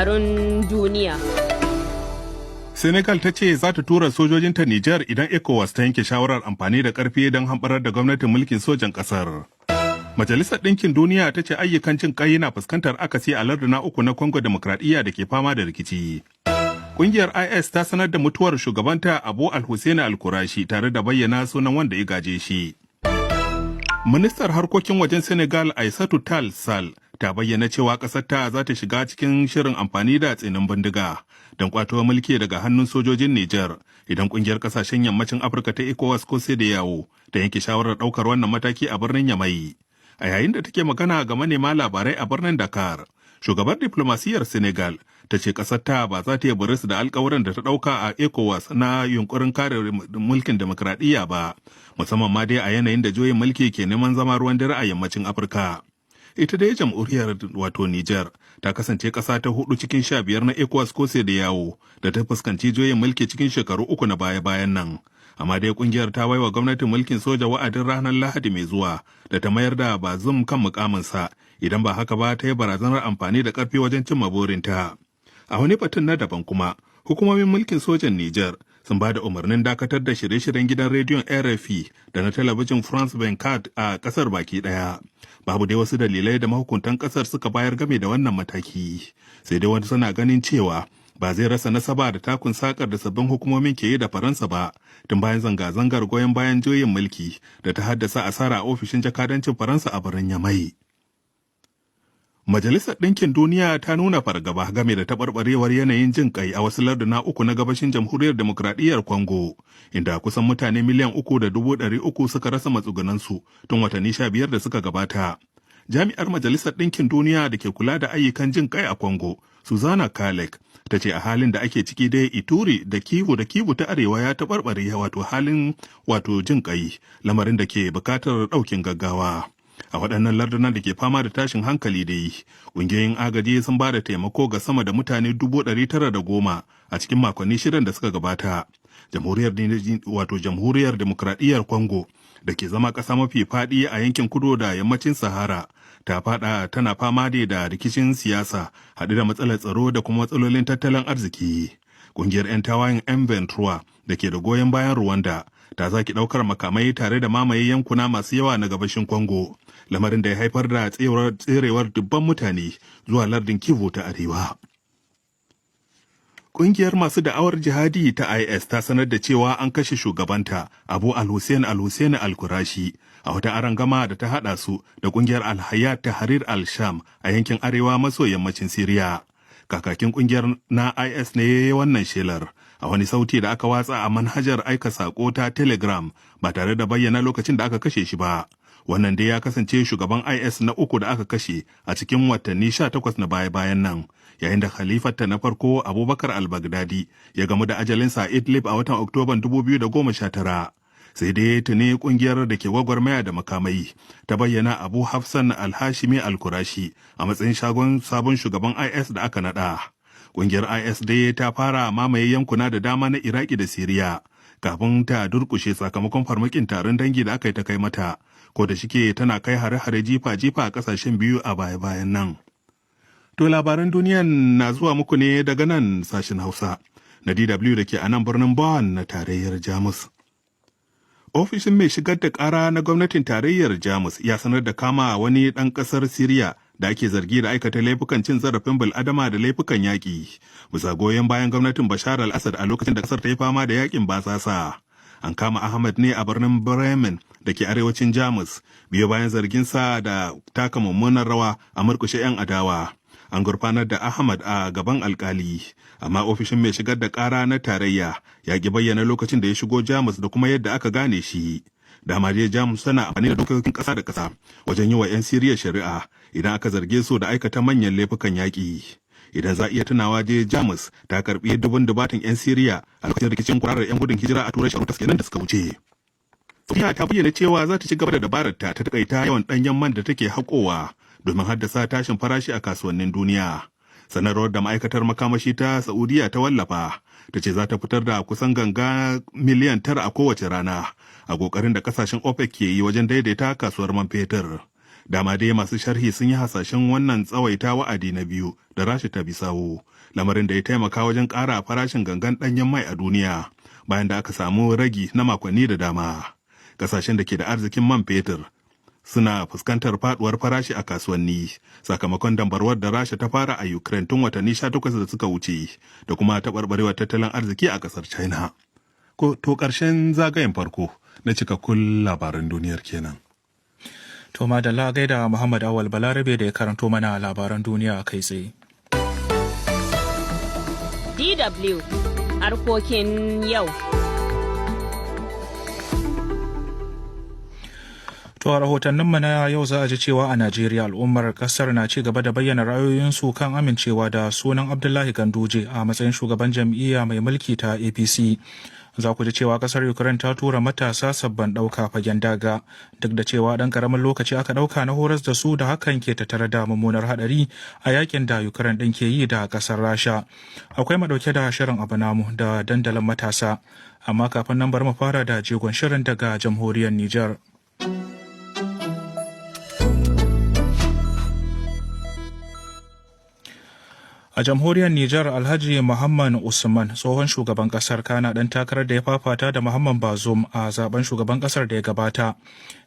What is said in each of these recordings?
labarun duniya. Senegal ta ce za ta tura sojojinta Niger idan ECOWAS ta yanke shawarar amfani da ƙarfi don hamɓarar da gwamnatin mulkin sojan ƙasar. Majalisar Ɗinkin Duniya ta ce ayyukan jin ƙai na fuskantar akasi a larduna uku na Congo Demokradiyya da ke fama da rikici. Ƙungiyar IS ta sanar da mutuwar shugabanta Abu Al-Hussein Al-Kurashi tare da bayyana sunan wanda ya gaje shi. Ministar harkokin wajen Senegal Aïssatou Tall Sall ta bayyana cewa ƙasarta za ta shiga cikin shirin amfani da tsinin bindiga don kwato mulki daga hannun sojojin Niger idan ƙungiyar ƙasashen yammacin Afirka ta ECOWAS ko yawo da yanke shawarar ɗaukar wannan mataki a birnin Yamai. A yayin da take magana ga manema labarai a birnin Dakar, shugabar diplomasiyyar Senegal ta ce ƙasarta ba za ta yi buris da alkawarin da ta ɗauka a ECOWAS na yunkurin kare mulkin demokradiyya ba, musamman ma dai a yanayin da juyin mulki ke neman zama ruwan dare a yammacin Afirka. Ita dai jamhuriyar wato Niger ta kasance ƙasa ta 4 cikin 15 na ECOWAS ko yawo da ta fuskanci juyin mulki cikin shekaru 3 na baya-bayan nan. Amma dai kungiyar ta baiwa gwamnatin mulkin soja wa'adin ranar Lahadi mai zuwa da ta mayar da Bazum kan mukaminsa idan ba haka ba ta yi barazanar amfani da ƙarfi wajen cimma burinta. A wani batun na daban kuma, hukumomin mulkin sojan Niger sun ba da umarnin dakatar da shirye-shiryen gidan rediyon RFI da na talabijin France 24 a ƙasar baki ɗaya. Babu dai wasu dalilai da mahukuntan ƙasar suka bayar game da wannan mataki. Sai dai wani suna ganin cewa ba zai rasa nasaba da takun sakar da sabbin hukumomin ke yi da Faransa ba, tun bayan zanga-zangar goyon bayan juyin mulki da ta haddasa asara a ofishin jakadancin Faransa a birnin Yamai. Majalisar Ɗinkin Duniya ta nuna fargaba game da taɓarɓarewar yanayin jin ƙai a wasu larduna uku na gabashin Jamhuriyar Demokradiyyar Congo, inda kusan mutane miliyan 3.300 suka rasa matsugunansu tun watanni 15 da suka gabata. Jami'ar Majalisar Ɗinkin Duniya da ke kula da ayyukan jin ƙai a Congo, Susanna Kalek, ta ce a halin da ake ciki dai Ituri da Kivu ta arewa ya taɓarɓare halin jin ƙai, lamarin da ke buƙatar ɗaukin gaggawa. A waɗannan lardunan da ke fama da tashin hankali dai, ƙungiyoyin agaji sun ba da taimako ga sama da mutane 910 a cikin makonni shirin da suka gabata. Jamhuriyar Demokradiyyar Congo da ke zama ƙasa mafi faɗi a yankin kudu da yammacin Sahara tana fama da rikicin siyasa haɗe da matsalar tsaro da kuma matsalolin tattalin arziki. Ƙungiyar 'yan tawayen M23 da ke da goyon bayan Rwanda ta zaki ɗaukar makamai tare da mamaye yankuna masu yawa na gabashin Congo, lamarin da ya haifar da tserewar dubban mutane zuwa lardin Kivu ta arewa. Ƙungiyar masu da'awar jihadi ta IS ta sanar da cewa an kashe shugabanta Abu Al-Hussein Al-Kurashi a wata arangama da ta haɗa su da ƙungiyar Al-Hayat Tahrir Al-Sham a yankin arewa maso yammacin Siriya. Kakakin ƙungiyar na IS ne ya yi wannan shelar a wani sauti da aka watsa a manhajar aika saƙo ta Telegram ba tare da bayyana lokacin da aka kashe shi ba. Wannan dai ya kasance shugaban IS na uku da aka kashe a cikin watanni 18 na baya-bayan nan, yayin da khalifarta na farko Abubakar al-Baghdadi ya gamu da ajalinsa a Idlib a watan Oktoban 2019. Sai dai tuni kungiyar da ke gwagwarmaya da makamai ta bayyana Abu Hafsan al-Hashimi al-Kurashi a matsayin sabon shugaban IS da aka nada. Kungiyar IS dai ta fara mamaye yankuna da dama na Iraki da Siriya kafin ta durkushe sakamakon farmakin taron dangi da aka yi ta kai mata, ko da shike tana kai hare-hare jifa-jifa a kasashen biyu a baya-bayan nan. To labaran duniyan na zuwa muku ne daga nan sashen Hausa na DW da ke a nan birnin Bonn na tarayyar Jamus. Ofishin mai shigar da ƙara na gwamnatin tarayyar Jamus ya sanar da kama wani ɗan ƙasar Siriya da ake zargi da aikata laifukan cin zarafin bil'adama da laifukan yaƙi, bisa goyon bayan gwamnatin Bashar al-Assad a lokacin da ƙasar ta yi fama da yaƙin basasa. An kama Ahmad ne a birnin Bremen da ke arewacin Jamus, biyo bayan zarginsa da taka mummunar rawa a murƙushe 'yan adawa. An gurfanar da Ahmad a gaban alkali, amma ofishin mai shigar da ƙara na tarayya ya ki bayyana lokacin da ya shigo Jamus da kuma yadda aka gane shi. Dama dai Jamus tana amfani da dokokin ƙasa da ƙasa wajen yi wa 'yan Siriya shari'a idan aka zarge su da aikata manyan laifukan yaƙi. Idan za a iya tunawa dai Jamus ta karɓi dubatan 'yan Siriya a lokacin rikicin kwararar 'yan gudun hijira a Turai shekaru kenan da suka wuce. Saudiya ta bayyana cewa za ta ci gaba da dabararta ta takaita yawan ɗanyen man da take haƙowa domin haddasa tashin farashi a kasuwannin duniya. Sanarwar da ma'aikatar makamashi ta Saudiya ta wallafa ta ce za ta fitar da kusan ganga miliyan 9 a kowace rana a ƙoƙarin da ƙasashen OPEC ke yi wajen daidaita kasuwar man fetur. Dama dai masu sharhi sun yi hasashen wannan tsawaita wa'adi na biyu da Rasha ta bi sawu, lamarin da ya taimaka wajen ƙara farashin gangan ɗanyen mai a duniya bayan da aka samu ragi na makonni da dama. Ƙasashen da ke da arzikin man fetur suna fuskantar faduwar farashi a kasuwanni sakamakon dambarwar da Rasha ta fara a Ukraine tun watanni 18 da suka wuce da kuma taɓarɓarewar tattalin arziki a ƙasar China. To ƙarshen zagayen farko na cikakkun labaran duniyar kenan. To madalla gaida Muhammad Awal Balarabe da ya karanto mana labaran duniya kai tsaye. DW harkokin yau. To a rahotanninmu na yau za a ji cewa a Najeriya al'ummar kasar na ci gaba da bayyana ra'ayoyinsu kan amincewa da sunan Abdullahi Ganduje a matsayin shugaban jam'iyya mai mulki ta APC. Za ku ji cewa kasar Ukraine ta tura matasa sabbin ɗauka fagen daga duk da cewa ɗan ƙaramin lokaci aka ɗauka na horas da su da hakan ke tattare da mummunar haɗari a yakin da Ukraine ɗin ke yi da ƙasar Rasha. Akwai madauke da shirin abu namu da dandalin matasa, amma kafin nan bari mu fara da jegon shirin daga jamhuriyar Niger. A jamhuriyar Nijar, Alhaji Muhammad Usman, tsohon shugaban kasar kana ɗan takarar da ya fafata da Muhammad Bazoum a zaben shugaban kasar da ya gabata,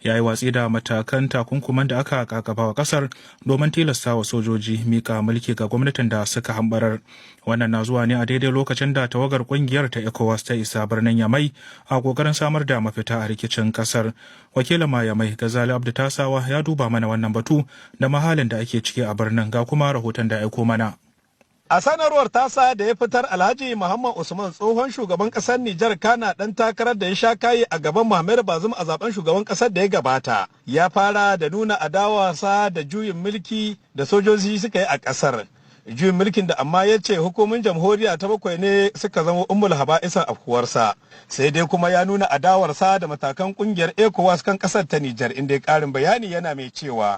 ya yi watsi da matakan takunkuman da aka kakaba wa kasar domin tilasta wa sojoji mika mulki ga gwamnatin da suka hambarar. Wannan na zuwa ne a daidai lokacin da tawagar kungiyar ta ECOWAS ta isa birnin Yamai a kokarin samar da mafita a rikicin kasar. Wakilin ma Yamai Gazali Abdu Tasawa ya duba mana wannan batu da mahalin da ake ciki a birnin, ga kuma rahoton da aiko mana. A sanarwar tasa da ya fitar, Alhaji Muhammad Usman, tsohon shugaban kasar Nijar kana ɗan takarar da ya sha kayi a gaban Muhammad Bazoum a zaben shugaban kasar da ya gabata, ya fara da nuna adawarsa da juyin mulki da sojoji suka yi a kasar. Juyin mulkin da amma ya ce hukumin jamhuriya ta 7 ne suka zama ummul haba'isan afkuwarsa, sai dai kuma ya nuna adawarsa da matakan kungiyar ECOWAS kan kasar ta Nijar, inda ya karin bayani yana mai cewa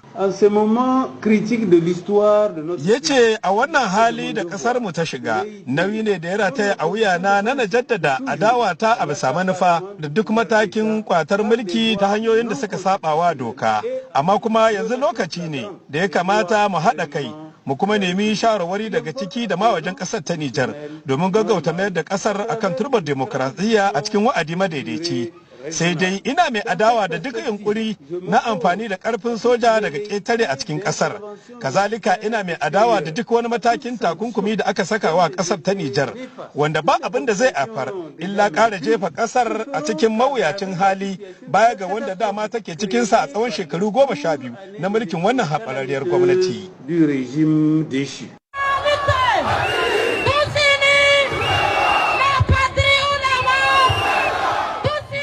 ya ce a wannan hali da kasar mu ta shiga, nauyi ne da ya rataya a wuyana na jaddada adawata a bisa manufa da duk matakin kwatar mulki ta hanyoyin da suka sabawa doka, amma kuma yanzu lokaci ne da ya kamata mu haɗa kai mu kuma nemi shawarwari daga ciki da ma wajen kasar ta Nijar domin gaggauta mayar da kasar akan turbar demokradiyya a cikin wa'adi madaidaici. Sai dai ina mai adawa da duk yunkuri na amfani da karfin soja daga ƙetare a cikin kasar. Kazalika ina mai adawa da duk wani matakin takunkumi da aka saka wa kasar ta Nijar, wanda ba abin da zai afar illa ƙara jefa kasar a cikin mawuyacin hali baya ga wanda dama take cikinsa a tsawon shekaru 12 na mulkin wannan haɓararriyar gwamnati.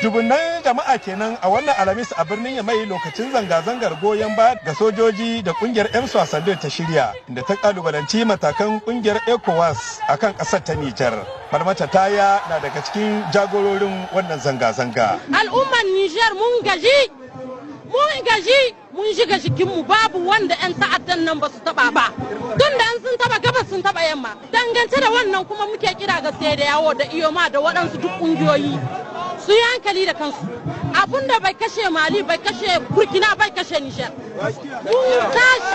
Dubunnan jama'a kenan a wannan Alhamis a birnin Yamai lokacin zanga-zangar goyon baya ga sojoji da kungiyar 'yan Swasando ta shirya, inda ta kalubalanci matakan kungiyar ECOWAS a kan ƙasar ta Nijar. Marmata Taya na daga cikin jagororin wannan zanga-zanga. Al'ummar Nijar mun gaji mun shiga jikinmu, babu wanda 'yan ta'addan nan ba su taba ba. Tun da sun taba gabas sun taba yamma. Dangance da wannan kuma muke kira ga sai da yawo da iyoma da waɗansu duk ƙungiyoyi su yi hankali da kansu. Abun da bai kashe Mali, bai kashe Burkina, bai kashe Nijar. Mun tashi.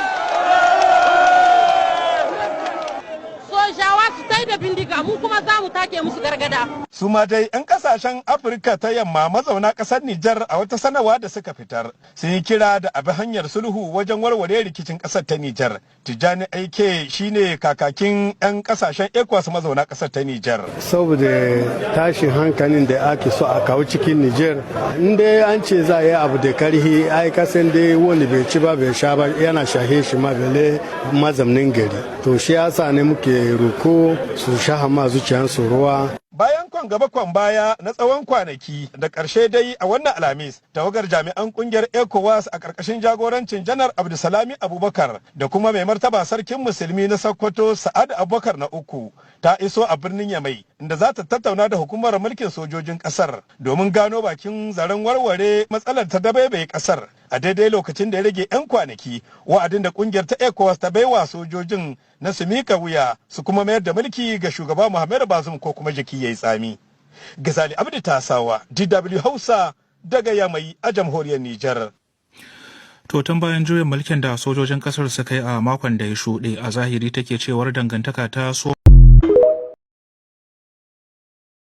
Sojawa su tai da bindiga, mu kuma za mu take musu gargada. Su ma dai 'yan kasashen Afirka ta yamma mazauna ƙasar Nijar a wata sanarwa da suka fitar sun yi kira da abi hanyar sulhu wajen warware rikicin ƙasar ta Nijar. Tijjani Aike shine kakakin 'yan kasashen ECOWAS mazauna ƙasar ta Nijar. Saboda tashin hankalin da ake so a kawo cikin Nijar, inda an ce za a yi abu da karhi, ai kasan dai wanda bai ci ba bai sha ba yana shahe shi ma bale mazamnin gari. To shi yasa ne muke roko su sha ma zuciyarsu ruwa. Bayan kwan gaba kwan baya na tsawon kwanaki, da ƙarshe dai a wannan Alhamis, tawagar jami'an ƙungiyar ECOWAS a ƙarƙashin jagorancin Janar Abdulsalami Abubakar da kuma mai martaba sarkin musulmi na Sokoto Sa'ad Abubakar na 3 ta iso a birnin Yamai, inda za ta tattauna da hukumar mulkin sojojin ƙasar domin gano bakin zaren warware matsalar ta dabaibaye ƙasar a daidai lokacin da ya rage 'yan kwanaki wa'adin da ƙungiyar ta ECOWAS ta baiwa sojojin na su mika wuya su kuma mayar da mulki ga shugaba Muhammad Bazoum ko kuma jiki yayi tsami. Gazali Abdu Tasawa, DW Hausa daga Yamai a jamhuriyar Nijar. To tun bayan juyin mulkin da sojojin kasar suka yi a makon da ya shuɗe a zahiri take cewar dangantaka ta so